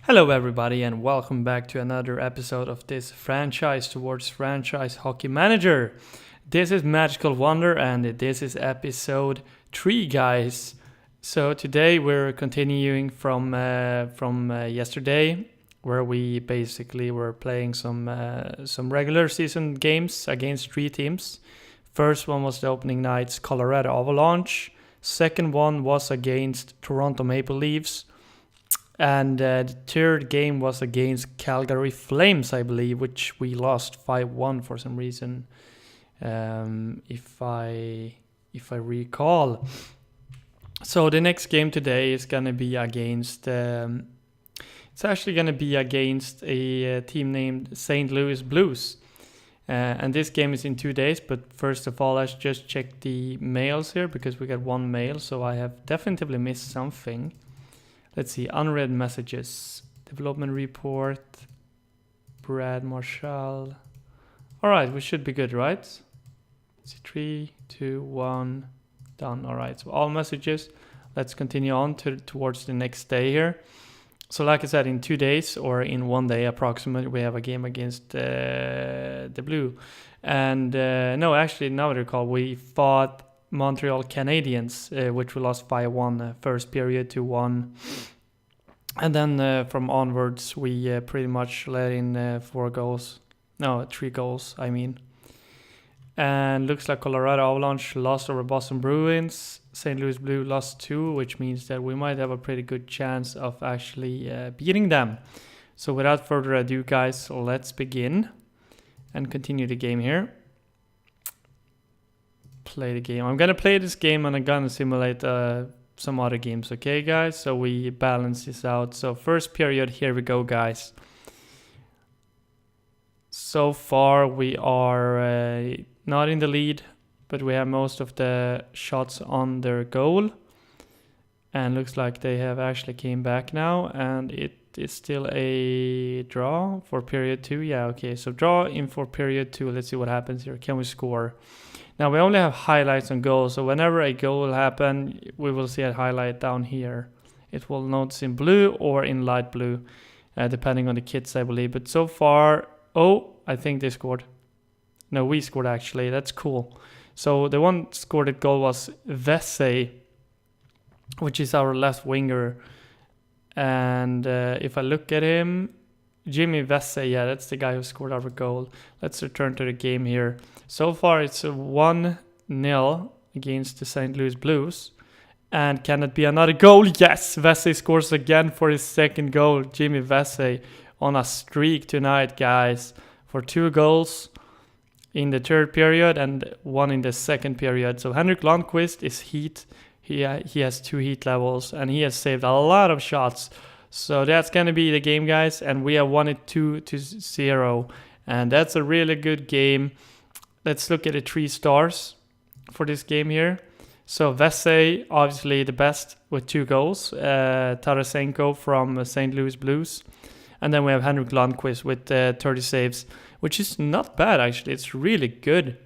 Hello, everybody, and welcome back to another episode of this Franchise Towards Franchise Hockey Manager. This is Magical Wonder, and this is episode 3, guys. So today we're continuing from yesterday, where we basically were playing some regular season games against 3 teams. First one was the opening night's Colorado Avalanche. Second one was against Toronto Maple Leafs. And the third game was against Calgary Flames, I believe, which we lost 5-1 for some reason, if I recall. So the next game today is gonna be against. It's actually gonna be against a team named St. Louis Blues, and this game is in 2 days. But first of all, let's just check the mails here because we got one mail, so I have definitely missed something. Let's see, unread messages, development report, Brad Marshall. All right, we should be good, right? Let's see, 3, 2, 1, done. All right, so all messages. Let's continue on towards the next day here. So like I said, in 2 days or in 1 day approximately, we have a game against the Blue. And no, actually, now I recall, we fought Montreal Canadiens, which we lost 5-1 first period to 1. And then from onwards, we pretty much let in 3 goals, I mean. And looks like Colorado Avalanche lost over Boston Bruins. St. Louis Blue lost 2, which means that we might have a pretty good chance of actually beating them. So without further ado, guys, let's begin and continue the game here. Play the game. I'm gonna play this game and I'm gonna simulate some other games, okay, guys? So we balance this out. So first period, here we go, guys. So far we are not in the lead, but we have most of the shots on their goal, and looks like they have actually came back now, and it is still a draw for period 2. Yeah, okay, so draw in for period 2. Let's see what happens here. Can we score? Now we only have highlights on goals, so whenever a goal will happen, we will see a highlight down here. It will notice in blue or in light blue, depending on the kits, I believe. But so far, I think they scored. No, we scored actually. That's cool. So the one scored goal was Vesey, which is our left winger. And if I look at him, Jimmy Vesey, yeah, that's the guy who scored our goal. Let's return to the game here. So far, it's a 1-0 against the St. Louis Blues. And can it be another goal? Yes, Vesey scores again for his second goal. Jimmy Vesey on a streak tonight, guys, for 2 goals in the third period and 1 in the second period. So Henrik Lundqvist is heat. He has 2 heat levels, and he has saved a lot of shots. So that's going to be the game, guys, and we have won it 2-0, and that's a really good game. Let's look at the 3 stars for this game here. So Vesey, obviously the best with 2 goals. Tarasenko from St. Louis Blues. And then we have Henrik Lundqvist with 30 saves, which is not bad, actually. It's really good.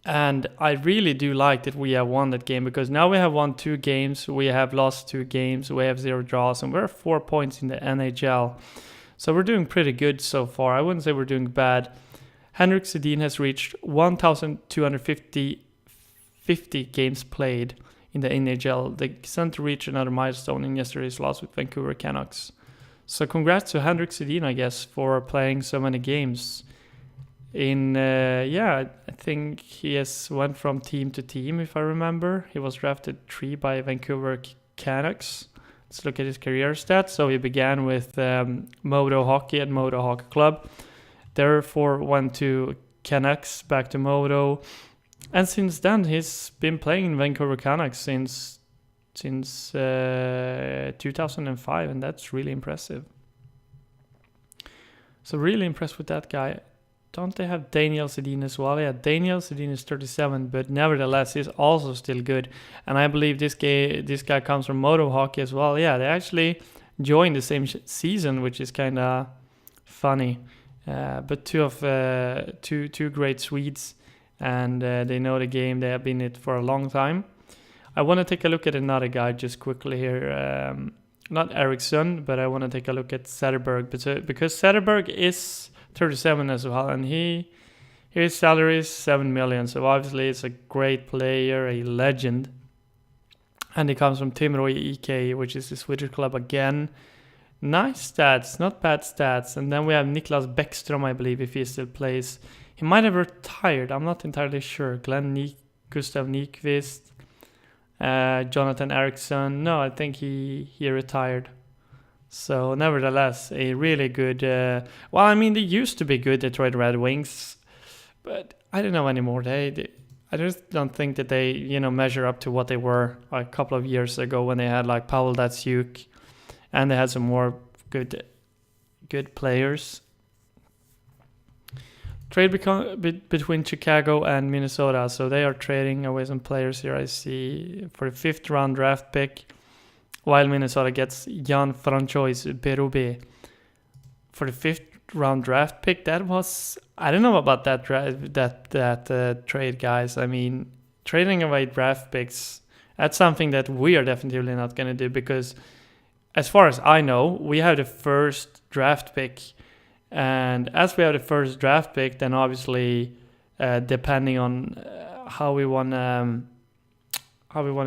And I really do like that we have won that game, because now we have won 2 games, we have lost 2 games, we have 0 draws, and we're 4 points in the NHL. So we're doing pretty good so far. I wouldn't say we're doing bad. Henrik Sedin has reached 1,250 games played in the NHL. They sent to reach another milestone in yesterday's loss with Vancouver Canucks. So congrats to Henrik Sedin, I guess, for playing so many games. I think he has went from team to team, if I remember. He was drafted 3 by Vancouver Canucks. Let's look at his career stats. So he began with Modo Hockey at Modo Hockey Club. Therefore went to Canucks, back to Modo. And since then, he's been playing in Vancouver Canucks since 2005, and that's really impressive. So really impressed with that guy. Don't they have Daniel Sedin as well? Yeah, Daniel Sedin is 37, but nevertheless, he's also still good. And I believe this guy comes from Modo Hockey as well. Yeah, they actually joined the same season, which is kind of funny. But two great Swedes, and they know the game. They have been in it for a long time. I want to take a look at another guy just quickly here. not Eriksson, but I want to take a look at Zetterberg, because Zetterberg is 37 as well, and his salary is 7 million, so obviously it's a great player, a legend. And he comes from Timrå IK, which is the Swedish club again. Nice stats, not bad stats. And then we have Niklas Bäckström, I believe, if he still plays. He might have retired, I'm not entirely sure. Gustav Nyqvist, Jonathan Eriksson. No, I think he retired. So nevertheless, a really good... they used to be good, Detroit Red Wings. But I don't know anymore. I just don't think that they, measure up to what they were a couple of years ago when they had like Pavel Datsyuk, and they had some more good players. Trade between Chicago and Minnesota, so they are trading away some players here. I see for the 5th round draft pick, while Minnesota gets Jan Francois Berube for the 5th round draft pick. That was, I don't know about that trade, guys. I mean, trading away draft picks, that's something that we are definitely not going to do, because as far as I know, we have the first draft pick, and as we have the first draft pick, then obviously depending on how we want to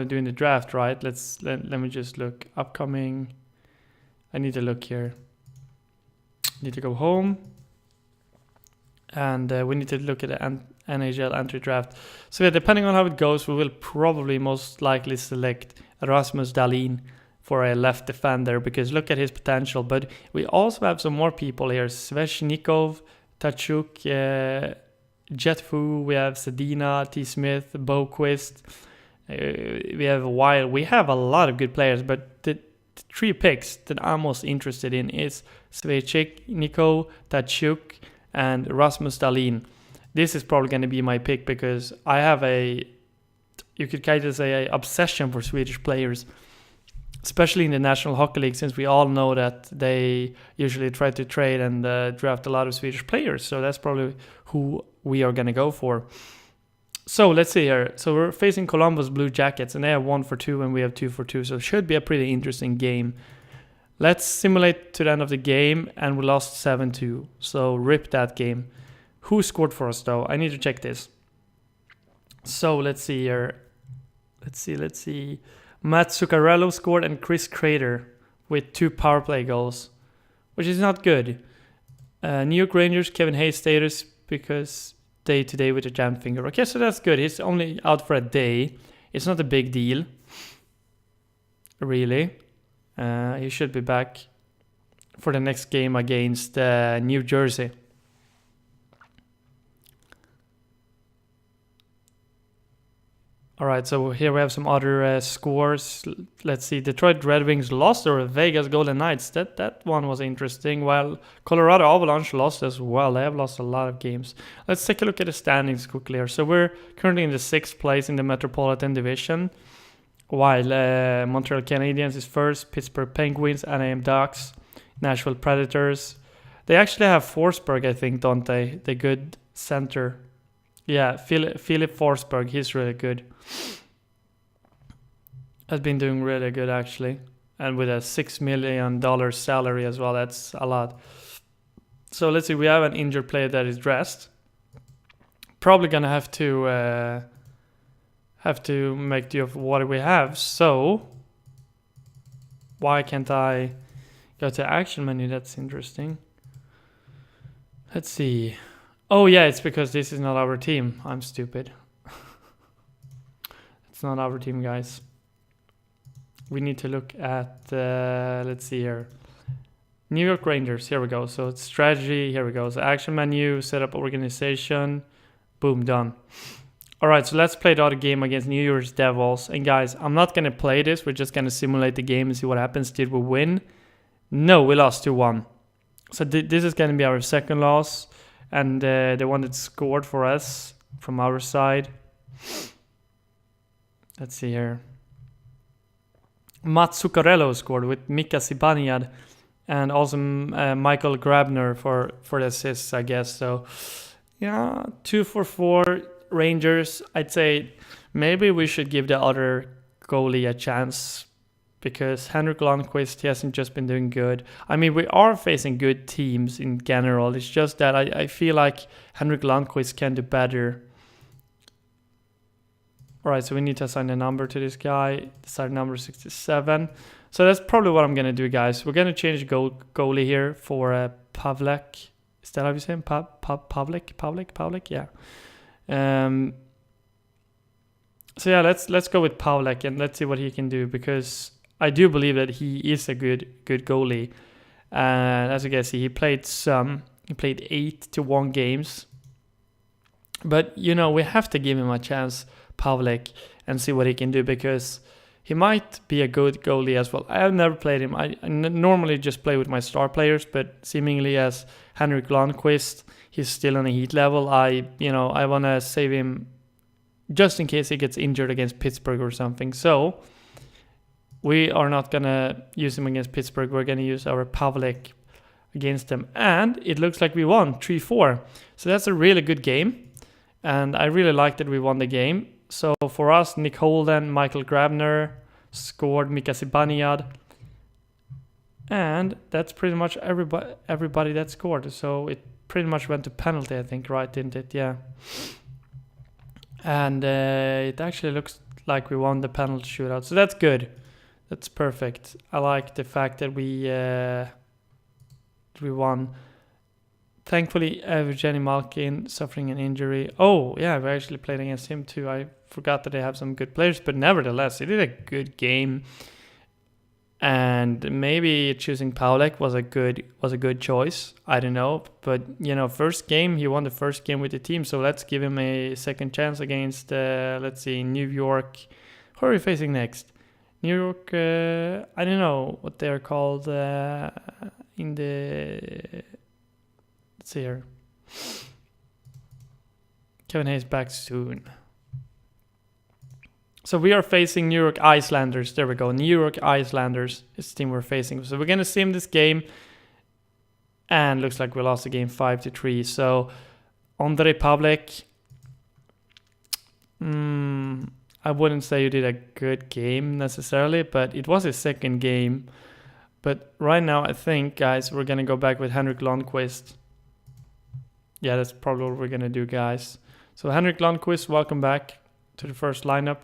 do in the draft, right? Let me just look. Upcoming, I need to look here. Need to go home, and we need to look at the NHL entry draft. So yeah, depending on how it goes, we will probably most likely select Rasmus Dahlin for a left defender, because look at his potential. But we also have some more people here: Sveshnikov, Tachuk, Jetfu. We have Sedina, T. Smith, Boquist. We have a lot of good players, but the 3 picks that I'm most interested in is Svechnikov, Tachuk, and Rasmus Dahlin. This is probably going to be my pick, because I have you could kind of say, a obsession for Swedish players, especially in the National Hockey League, since we all know that they usually try to trade and draft a lot of Swedish players. So that's probably who we are going to go for. So let's see here. So we're facing Columbus Blue Jackets, and they have 1 for 2 and we have 2 for 2. So it should be a pretty interesting game. Let's simulate to the end of the game, and we lost 7-2. So rip that game. Who scored for us though? I need to check this. So let's see here. Let's see. Matt Zuccarello scored, and Chris Crater with 2 power play goals, which is not good. New York Rangers, Kevin Hayes status because day-to-day with a jammed finger. Okay, so that's good. He's only out for a day. It's not a big deal, really. He should be back for the next game against New Jersey. All right, so here we have some other scores. Let's see. Detroit Red Wings lost, or Vegas Golden Knights. That one was interesting. While Colorado Avalanche lost as well. They have lost a lot of games. Let's take a look at the standings quickly here. So we're currently in the 6th place in the Metropolitan Division, while Montreal Canadiens is 1st, Pittsburgh Penguins, Anaheim Ducks, Nashville Predators. They actually have Forsberg, I think, don't they? The good center. Yeah, Philip Forsberg, he's really good. Has been doing really good, actually. And with a $6 million salary as well, that's a lot. So let's see, we have an injured player that is dressed. Probably gonna have to make do of what we have. So why can't I go to action menu? That's interesting. Let's see. Oh yeah, it's because this is not our team. I'm stupid. It's not our team, guys. We need to look at, let's see here. New York Rangers, here we go. So it's strategy, here we go. So action menu, set up organization, boom, done. All right, so let's play the other game against New Year's Devils. And guys, I'm not going to play this. We're just going to simulate the game and see what happens. Did we win? No, we lost 2-1. So this is going to be our second loss. And the one that scored for us from our side. Let's see here. Matt Zuccarello scored with Mika Zibanejad. And also Michael Grabner for the assists, I guess. So, yeah, 2 for 4 Rangers. I'd say maybe we should give the other goalie a chance. because Henrik Lundqvist, he hasn't just been doing good. I mean, we are facing good teams in general. It's just that I feel like Henrik Lundqvist can do better. All right, so we need to assign a number to this guy. Decide number 67. So that's probably what I'm going to do, guys. We're going to change goalie here for Pavlik. Is that how you say him? Pavlik? Yeah. So yeah, let's go with Pavlik and let's see what he can do, because I do believe that he is a good goalie. And as you can see, he played 8 to 1 games. But you know, we have to give him a chance, Pavlik, and see what he can do, because he might be a good goalie as well. I have never played him. I normally just play with my star players, but seemingly as Henrik Lundqvist, he's still on a heat level. I want to save him just in case he gets injured against Pittsburgh or something. So we are not going to use him against Pittsburgh. We're going to use our Pavlik against them. And it looks like we won 3-4. So that's a really good game. And I really like that we won the game. So for us, Nick Holden, Michael Grabner scored, Mika Zibanejad. And that's pretty much everybody that scored. So it pretty much went to penalty, I think, right? Didn't it? Yeah. And it actually looks like we won the penalty shootout. So that's good. That's perfect. I like the fact that we won. Thankfully, Evgeny Malkin suffering an injury. Oh, yeah, we actually played against him too. I forgot that they have some good players, but nevertheless, he did a good game. And maybe choosing Pavlik was a good choice. I don't know, but you know, first game he won the first game with the team, so let's give him a second chance against let's see, New York. Who are we facing next? New York. I don't know what they are called in the. Let's see here. Kevin Hayes back soon. So we are facing New York Islanders. There we go. New York Islanders is the team we're facing. So we're going to sim this game. And looks like we lost the game 5-3. So Ondrej Pavlik. I wouldn't say you did a good game necessarily, but it was his second game. But right now, I think, guys, we're going to go back with Henrik Lundqvist. Yeah, that's probably what we're going to do, guys. So Henrik Lundqvist, welcome back to the first lineup.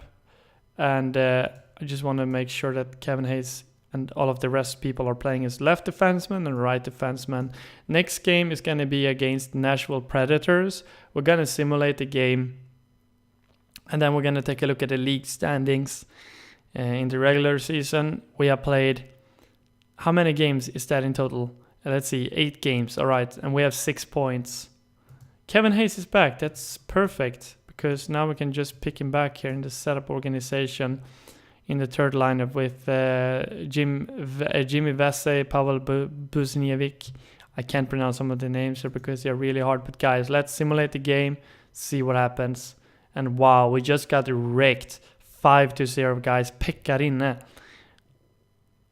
And I just want to make sure that Kevin Hayes and all of the rest people are playing as left defenseman and right defenseman. Next game is going to be against Nashville Predators. We're going to simulate the game. And then we're going to take a look at the league standings. In the regular season, we have played... How many games is that in total? Let's see, 8 games. All right, and we have 6 points. Kevin Hayes is back. That's perfect, because now we can just pick him back here in the setup organization in the third lineup with Jimmy Vesey, Pavel Buznievic. I can't pronounce some of the names here because they're really hard. But guys, let's simulate the game, see what happens. And wow, we just got wrecked. 5-0, guys. Pekkarinen.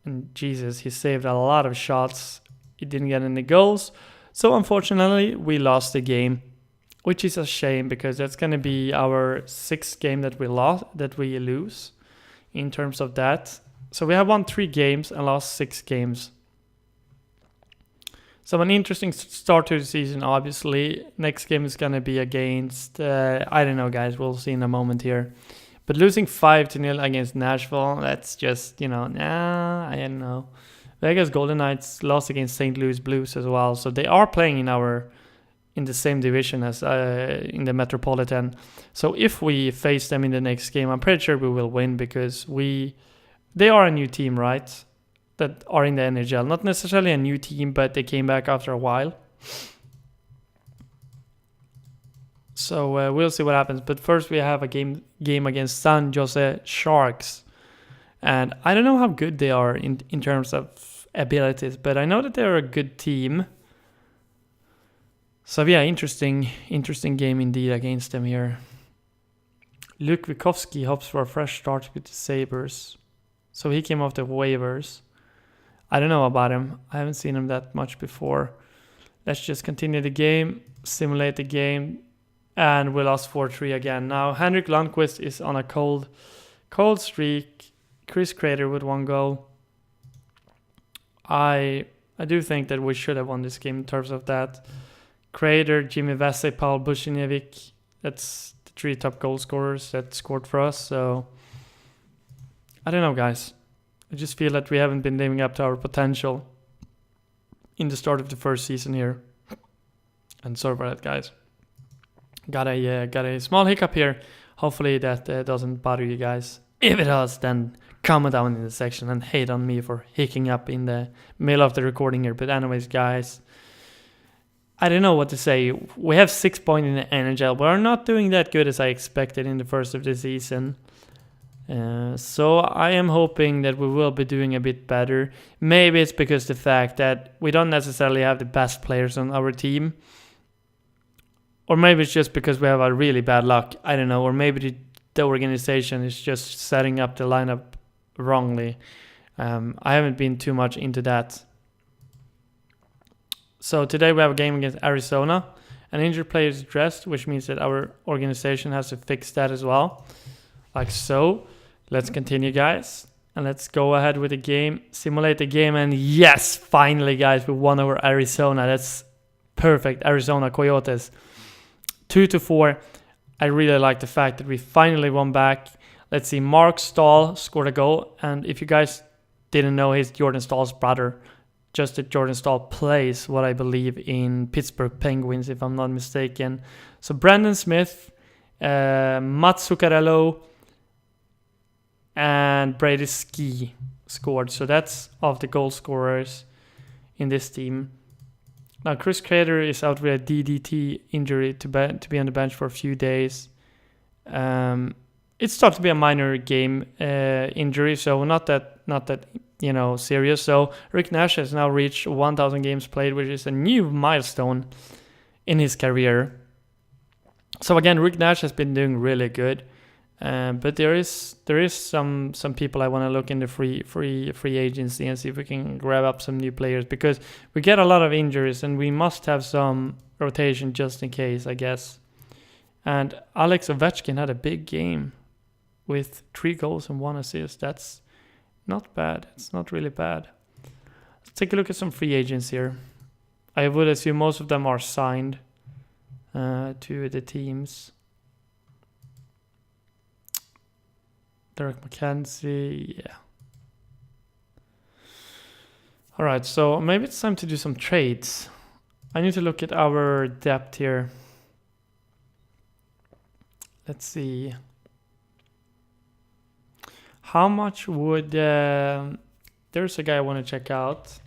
And Jesus, he saved a lot of shots. He didn't get any goals. So unfortunately, we lost the game, which is a shame, because that's going to be our 6th game that we lose in terms of that. So we have won 3 games and lost 6 games. So an interesting start to the season, obviously. Next game is going to be against, I don't know, guys. We'll see in a moment here. But losing 5-0 against Nashville, that's just, I don't know. Vegas Golden Knights lost against St. Louis Blues as well. So they are playing in the same division as in the Metropolitan. So if we face them in the next game, I'm pretty sure we will win, because they are a new team, right? That are in the NHL. Not necessarily a new team, but they came back after a while. So we'll see what happens. But first we have a game against San Jose Sharks. And I don't know how good they are in terms of abilities, but I know that they're a good team. So yeah, interesting game indeed against them here. Luke Witkowski hopes for a fresh start with the Sabres. So he came off the waivers. I don't know about him. I haven't seen him that much before. Let's just continue the game, simulate the game, and we lost 4-3 again. Now Henrik Lundqvist is on a cold streak. Chris Crater with 1 goal. I do think that we should have won this game in terms of that. Crater, Jimmy Vesey, Paul Bucinovic. That's the 3 top goal scorers that scored for us. So I don't know, guys. I just feel that we haven't been living up to our potential in the start of the first season here. And sorry about that, guys. Got a small hiccup here. Hopefully that doesn't bother you guys. If it does, then comment down in the section and hate on me for hicking up in the middle of the recording here. But anyways, guys, I don't know what to say. We have 6 points in the NHL. We're not doing that good as I expected in the first of the season. So I am hoping that we will be doing a bit better. Maybe it's because the fact that we don't necessarily have the best players on our team. Or maybe it's just because we have a really bad luck. I don't know. Or maybe the organization is just setting up the lineup wrongly. I haven't been too much into that. So today we have a game against Arizona. An injured player is dressed, which means that our organization has to fix that as well. Like so. Let's continue, guys. And let's go ahead with the game. Simulate the game. And yes, finally, guys, we won over Arizona. That's perfect. Arizona Coyotes. 2-4. I really like the fact that we finally won back. Let's see. Mark Stahl scored a goal. And if you guys didn't know, he's Jordan Stahl's brother. Just that Jordan Stahl plays, what I believe, in Pittsburgh Penguins, if I'm not mistaken. So Brandon Smith, Mats Zuccarello, and Brady Ski scored. So that's of the goal scorers in this team. Now Chris Crater is out with a DDT injury to be on the bench for a few days. It's thought to be a minor game injury, so not that serious. So Rick Nash has now reached 1,000 games played, which is a new milestone in his career. So again, Rick Nash has been doing really good. But there is some people I want to look in the free agency and see if we can grab up some new players, because we get a lot of injuries and we must have some rotation just in case, I guess. And Alex Ovechkin had a big game with 3 goals and 1 assist. That's not bad. It's not really bad. Let's take a look at some free agents here. I would assume most of them are signed to the teams. Derek McKenzie, yeah. All right, so maybe it's time to do some trades. I need to look at our depth here. Let's see. How much would... there's a guy I want to check out.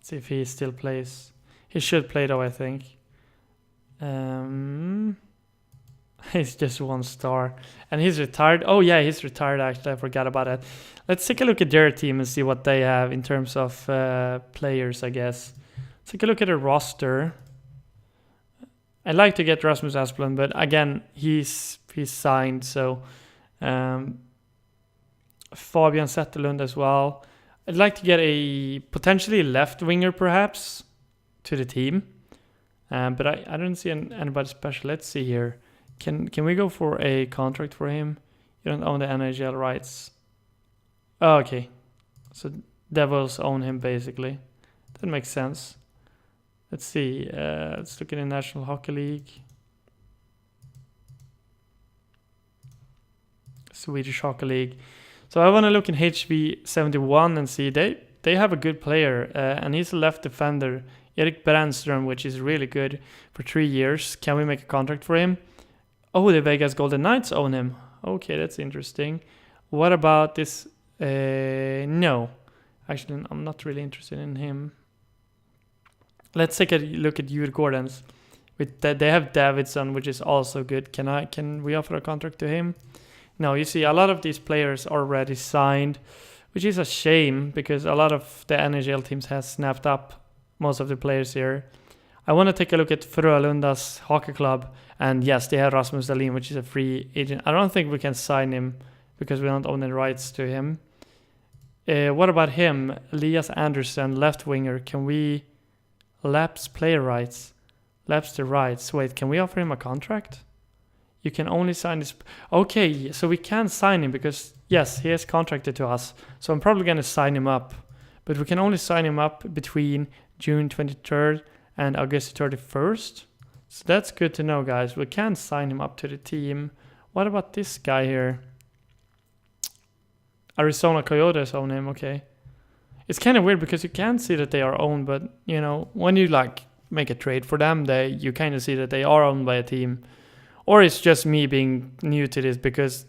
See if he still plays. He should play though, I think. He's just 1 star. And he's retired. Oh yeah, he's retired actually. I forgot about it. Let's take a look at their team and see what they have in terms of players, I guess. Let's take a look at their roster. I'd like to get Rasmus Asplund, but again, he's signed. So Fabian Zetterlund as well. I'd like to get a potentially left winger perhaps to the team. But I don't see anybody special. Let's see here. Can we go for a contract for him? You don't own the NHL rights. Oh, okay. So Devils own him basically. That makes sense. Let's see. Let's look at the National Hockey League. Swedish Hockey League. So I want to look in HV71 and see they have a good player. And he's a left defender. Erik Brännström, which is really good for 3 years. Can we make a contract for him? Oh, the Vegas Golden Knights own him. Okay, that's interesting. What about this? No. Actually, I'm not really interested in him. Let's take a look at Djurgårdens. They have Davidson, which is also good. Can we offer a contract to him? No, you see, a lot of these players are already signed, which is a shame because a lot of the NHL teams have snapped up most of the players here. I want to take a look at Frölunda's hockey club. And yes, they have Rasmus Dahlin, which is a free agent. I don't think we can sign him because we don't own the rights to him. What about him? Elias Anderson, left winger. Can we lapse player rights? Lapse the rights. Wait, can we offer him a contract? You can only sign this. Okay, so we can sign him because, yes, he is contracted to us. So I'm probably going to sign him up. But we can only sign him up between June 23rd and August 31st. So that's good to know, guys. We can sign him up to the team. What about this guy here? Arizona Coyotes own him, okay. It's kind of weird because you can see that they are owned, but, you know, when you, like, make a trade for them, you kind of see that they are owned by a team. Or it's just me being new to this because,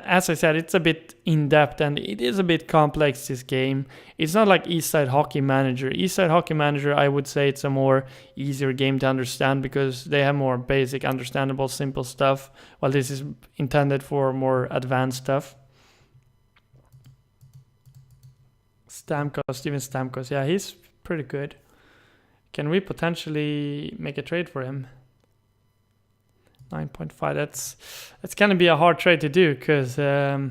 as I said, it's a bit in-depth and it is a bit complex, this game. It's not like Eastside Hockey Manager. Eastside Hockey Manager, I would say it's a more easier game to understand because they have more basic, understandable, simple stuff, while this is intended for more advanced stuff. Stamkos, Steven Stamkos, yeah, he's pretty good. Can we potentially make a trade for him? 9.5, that's gonna be a hard trade to do because I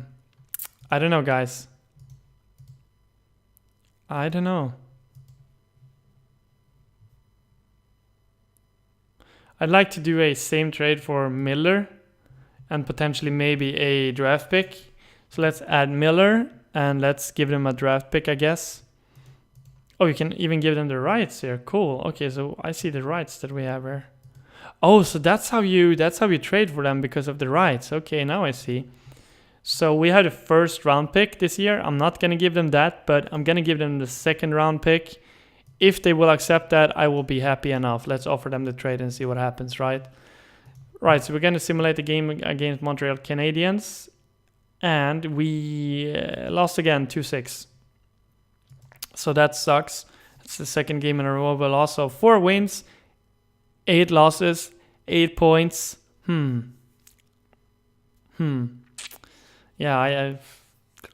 don't know, guys. I don't know. I'd like to do a same trade for Miller and potentially maybe a draft pick. So let's add Miller and let's give them a draft pick, I guess. Oh, you can even give them the rights here. Cool. Okay, so I see the rights that we have here. Oh, so that's how you trade for them because of the rights. Okay, now I see. So we had a first round pick this year. I'm not going to give them that, but I'm going to give them the second round pick. If they will accept that, I will be happy enough. Let's offer them the trade and see what happens, right? Right, so we're going to simulate the game against Montreal Canadiens. And we lost again, 2-6. So that sucks. It's the second game in a row we lost. So 4 wins, 8 losses, 8 points. Yeah,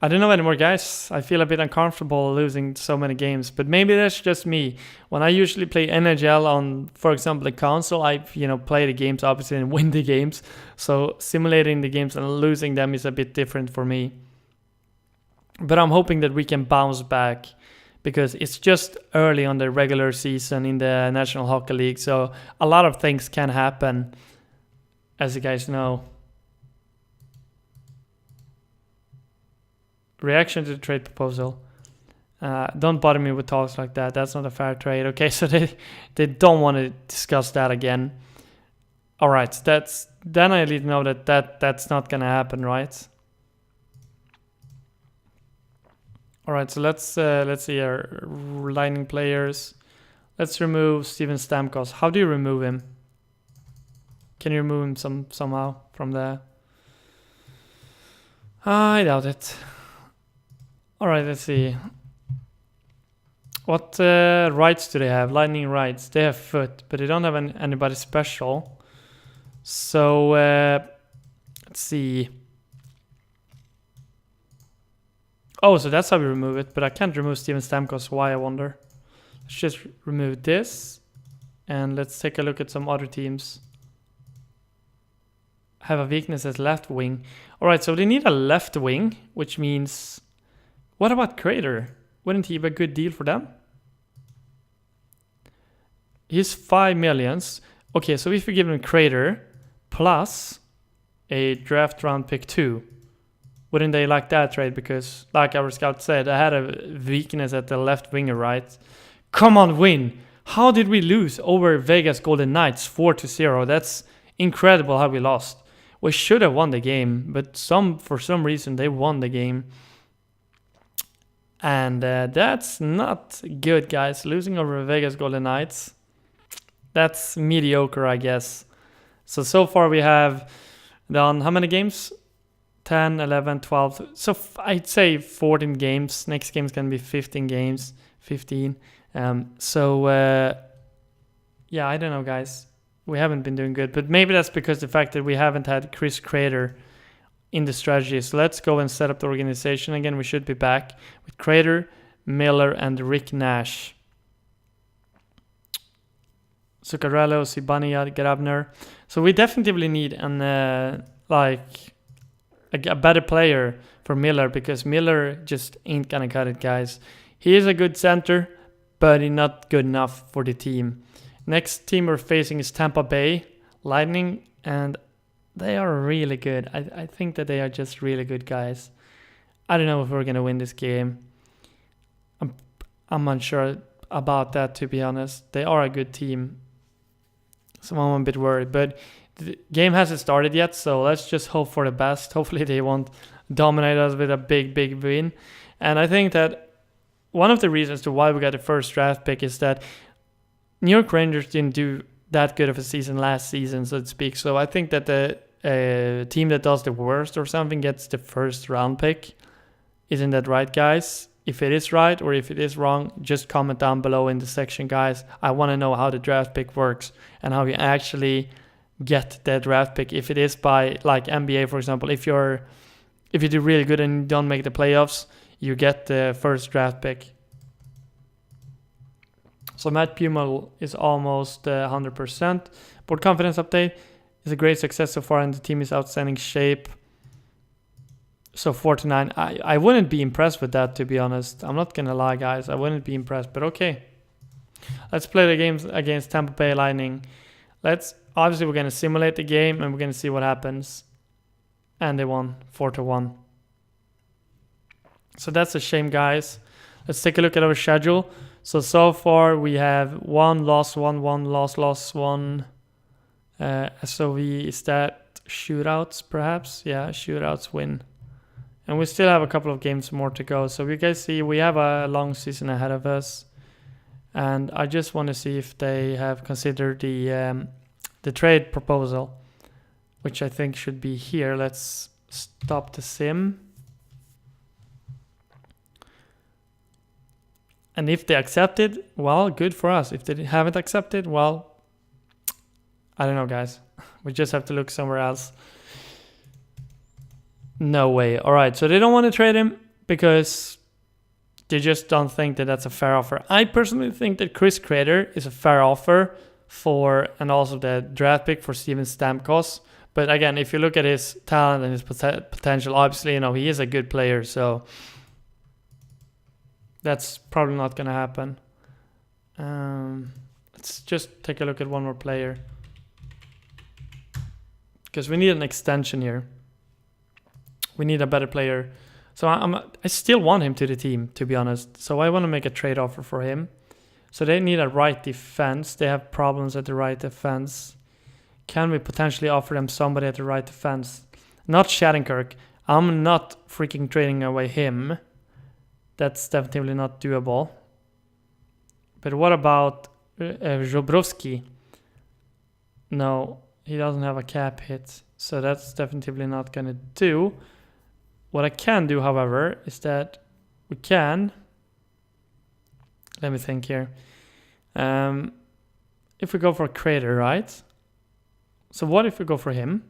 I don't know anymore, guys. I feel a bit uncomfortable losing so many games, but maybe that's just me. When I usually play NHL on, for example, the console, I play the games obviously and win the games. So simulating the games and losing them is a bit different for me. But I'm hoping that we can bounce back because it's just early on the regular season in the National Hockey League. So a lot of things can happen, as you guys know. Reaction to the trade proposal. Don't bother me with talks like that. That's not a fair trade. Okay, so they don't want to discuss that again. All right, then I need to know that's not gonna happen, right? All right, so let's see our Lightning players. Let's remove Steven Stamkos. How do you remove him? Can you remove him somehow from there? I doubt it. All right, let's see. What rights do they have? Lightning rights. They have Foot, but they don't have anybody special. So let's see. Oh, so that's how we remove it, but I can't remove Steven Stamkos. Why, I wonder? Let's just remove this, and let's take a look at some other teams. Have a weakness as left wing. All right, so they need a left wing, which means... What about Crater? Wouldn't he be a good deal for them? He's 5 million. Okay, so if we give him Crater plus a draft round pick 2, wouldn't they like that trade? Because, like our scout said, I had a weakness at the left winger, right? Come on, win! How did we lose over Vegas Golden Knights 4-0? That's incredible how we lost. We should have won the game, but for some reason they won the game. And that's not good, guys. Losing over Vegas Golden Knights. That's mediocre, I guess. So far we have done how many games? 10, 11, 12. So I'd say 14 games. Next game's going to be 15 games. 15. Yeah, I don't know, guys. We haven't been doing good. But maybe that's because the fact that we haven't had Chris Crater in the strategy. So let's go and set up the organization again. We should be back with Crater, Miller, and Rick Nash. Zuccarello, Zibanejad, Grabner. So we definitely need a better player for Miller, because Miller just ain't gonna cut it, guys. He is a good center, but he's not good enough for the team. Next team we're facing is Tampa Bay Lightning, and They are really good. I think that they are just really good guys. I don't know if we're gonna win this game. I'm unsure about that, to be honest. They are a good team. So I'm a bit worried, but the game hasn't started yet, so let's just hope for the best. Hopefully they won't dominate us with a big win. And I think that one of the reasons to why we got the first draft pick is that New York Rangers didn't do that good of a season last season, so to speak. So I think that the team that does the worst or something gets the first round pick. Isn't that right, guys? If it is right or if it is wrong, just comment down below in the section, guys. I want to know how the draft pick works and how you actually get that draft pick. If it is by like NBA, for example, if you do really good and don't make the playoffs, you get the first draft pick. So Matt Puma is almost 100%. Board confidence update is a great success so far and the team is outstanding shape. So 4-9, I wouldn't be impressed with that, to be honest. I'm not gonna lie, guys. I wouldn't be impressed, but okay. Let's play the games against Tampa Bay Lightning. Obviously we're gonna simulate the game and we're gonna see what happens. And they won 4-1. So that's a shame, guys. Let's take a look at our schedule. So far we have 1 loss, 1 loss, 1. SOV, is that shootouts perhaps? Yeah, shootouts win. And we still have a couple of games more to go. So you guys see we have a long season ahead of us. And I just want to see if they have considered the trade proposal, which I think should be here. Let's stop the sim. And if they accepted, well, good for us. If they haven't accepted, well, I don't know, guys. We just have to look somewhere else. No way. All right, so they don't want to trade him because they just don't think that that's a fair offer. I personally think that Chris Kreider is a fair offer and also the draft pick for Steven Stamkos. But again, if you look at his talent and his potential, obviously, he is a good player. So that's probably not going to happen. Let's just take a look at one more player. Because we need an extension here. We need a better player. So I still want him to the team, to be honest. So I want to make a trade offer for him. So they need a right defense. They have problems at the right defense. Can we potentially offer them somebody at the right defense? Not Shattenkirk. I'm not freaking trading away him. That's definitely not doable. But what about Zobrovsky? No, he doesn't have a cap hit. So that's definitely not going to do. What I can do, however, is that we can... Let me think here. If we go for a Kreider, right? So what if we go for him?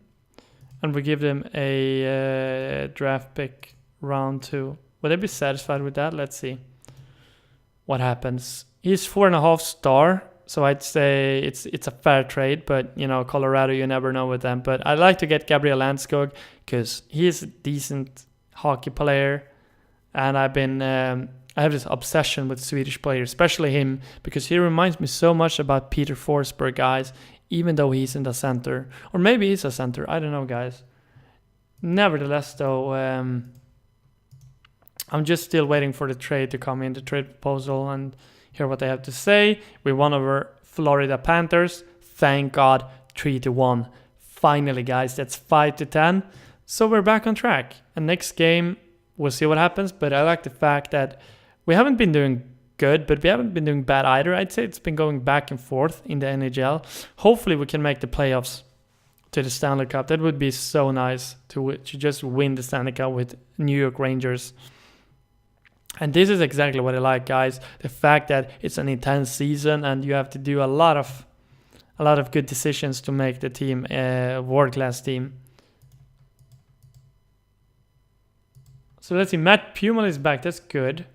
And we give them a draft pick round 2. Would they be satisfied with that? Let's see what happens. He's 4.5 star. So I'd say it's a fair trade, but Colorado, you never know with them. But I'd like to get Gabriel Landskog because he's a decent hockey player, and I have this obsession with Swedish players, especially him, because he reminds me so much about Peter Forsberg, guys, even though he's in the center, or maybe he's a center. I don't know, guys. Nevertheless, though, I'm just still waiting for the trade to come in, the trade proposal, and hear what they have to say. We won over Florida Panthers. Thank God, 3-1. Finally, guys, that's 5-10. So we're back on track. And next game, we'll see what happens. But I like the fact that we haven't been doing good, but we haven't been doing bad either. I'd say it's been going back and forth in the NHL. Hopefully, we can make the playoffs to the Stanley Cup. That would be so nice to just win the Stanley Cup with New York Rangers. And this is exactly what I like, guys. The fact that it's an intense season and you have to do a lot of good decisions to make the team a world-class team. So let's see. Matt Puma is back. That's good.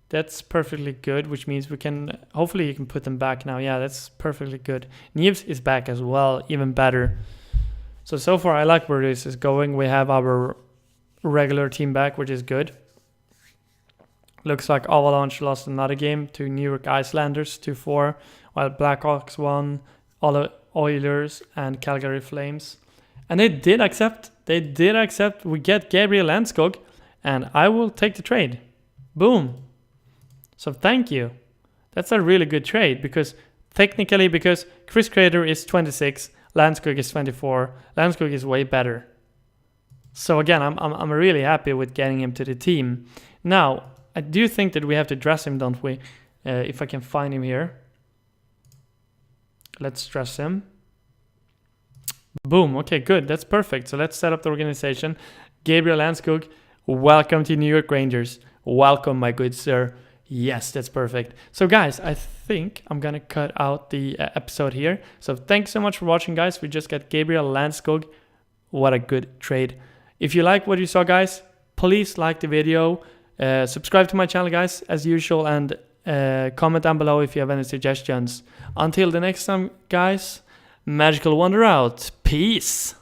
That's perfectly good, which means we can... Hopefully you can put them back now. Yeah, that's perfectly good. Neves is back as well. Even better. So far I like where this is going. We have our regular team back, which is good. Looks like Avalanche lost another game to New York Islanders 2-4, while Blackhawks won, all the Oilers and Calgary Flames. And they did accept. They did accept. We get Gabriel Landskog, and I will take the trade. Boom. So thank you. That's a really good trade because technically, because Chris Kreider is 26, Landskog is 24. Landskog is way better. So again, I'm really happy with getting him to the team. Now, I do think that we have to dress him, don't we? If I can find him here. Let's dress him. Boom. Okay, good. That's perfect. So let's set up the organization. Gabriel Landskog, welcome to New York Rangers. Welcome, my good sir. Yes, that's perfect. So guys, I think I'm going to cut out the episode here. So thanks so much for watching, guys. We just got Gabriel Landskog. What a good trade. If you like what you saw, guys, please like the video. Subscribe to my channel, guys, as usual. And comment down below if you have any suggestions. Until the next time, guys, Magical Wonder out. Peace.